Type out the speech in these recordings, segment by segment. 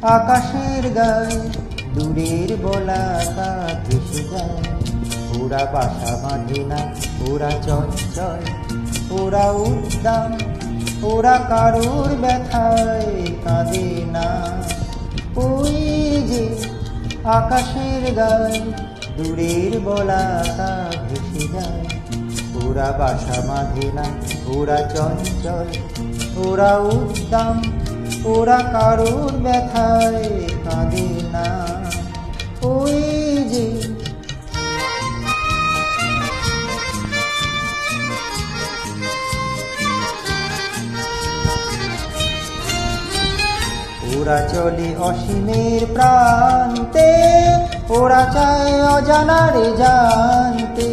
আকাশের গায়ে দূরের বলাকা ভেসে যায়। ওরা বাসা বাঁধে না, ওরা চঞ্চল, ওরা উদ্দাম, ওরা কারোর ব্যথায় কাঁদে না। ওই যে আকাশের গায়ে দূরের বলাকা ভেসে যায়। ওরা বাসা বাঁধে না, ওরা চঞ্চল, ওরা উদ্দাম, ওরা কারোর ব্যথায় কাঁদে না। ওই যে ওরা চলে অসীমের প্রান্তে, ওরা চায় অজানারে জানতে।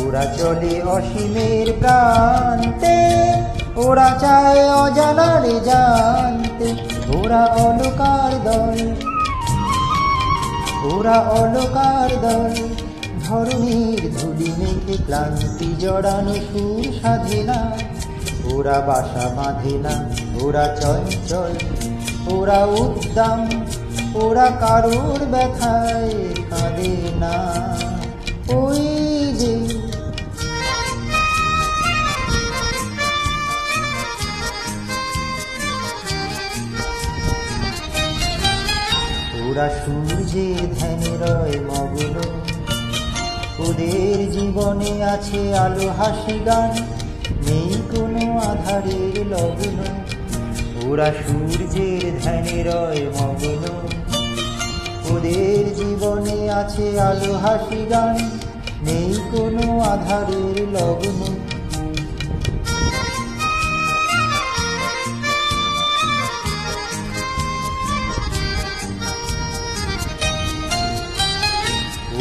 ওরা চলে অসীমের প্রান্তে, ওরা চায় অজানারে জানতে। ওরা অলকার দল, ওরা অলকার দল, ধরণীর ধুলি মেঘে ক্লান্তি জড়ানো সুর সাধে না। ওরা বাসা বাঁধে না, ওরা চঞ্চল, ওরা উদ্দাম, ওরা কারোর ব্যথায় কাঁদে না। ওই যে ওরা সূর্যের ধ্যানে রয় মগ্ন, ওদের জীবনে আছে আলো হাসি গান, নেই কোনো আধারের লগ্ন। ওরা সূর্যের ধ্যানে রয় মগ্ন, ওদের জীবনে আছে আলো হাসি গান, নেই কোনো আধারের লগ্ন।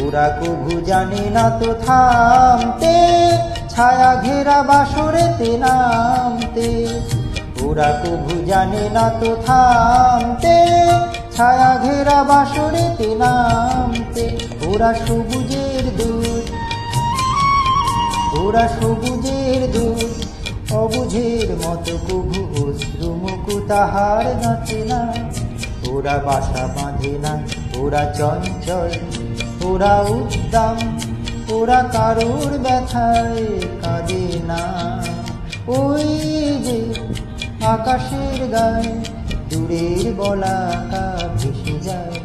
ওরা কভু জানে না তো থামতে, ছায়া ঘেরা বাসরেতে নামতে। ওরা কভু জানে না তো থামতে, ছায়া ঘেরা বাসরেতে নামতে। ওরা সবুজের দূত, ওরা সবুজের দূত, অবুঝের মতো কভু অশ্রুমুখু তাহার নাচে না। ওরা বাসা বাঁধে না, ওরা চঞ্চল, ওরা উদ্দাম, ওরা কারোর ব্যথায় কাঁদে না। ওই যে আকাশের গায়ে দূরের বলাকা ভেসে যায়।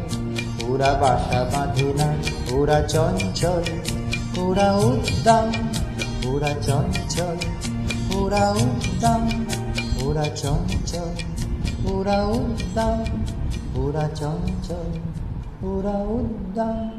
ওরা বাসা বাঁধে না, ওরা চঞ্চল, ওরা উদ্দাম, ওরা চঞ্চল, ওরা উদ্দাম, ওরা চঞ্চল, ওরা উদ্দাম, ওরা চঞ্চল, ওরা উদ্দাম।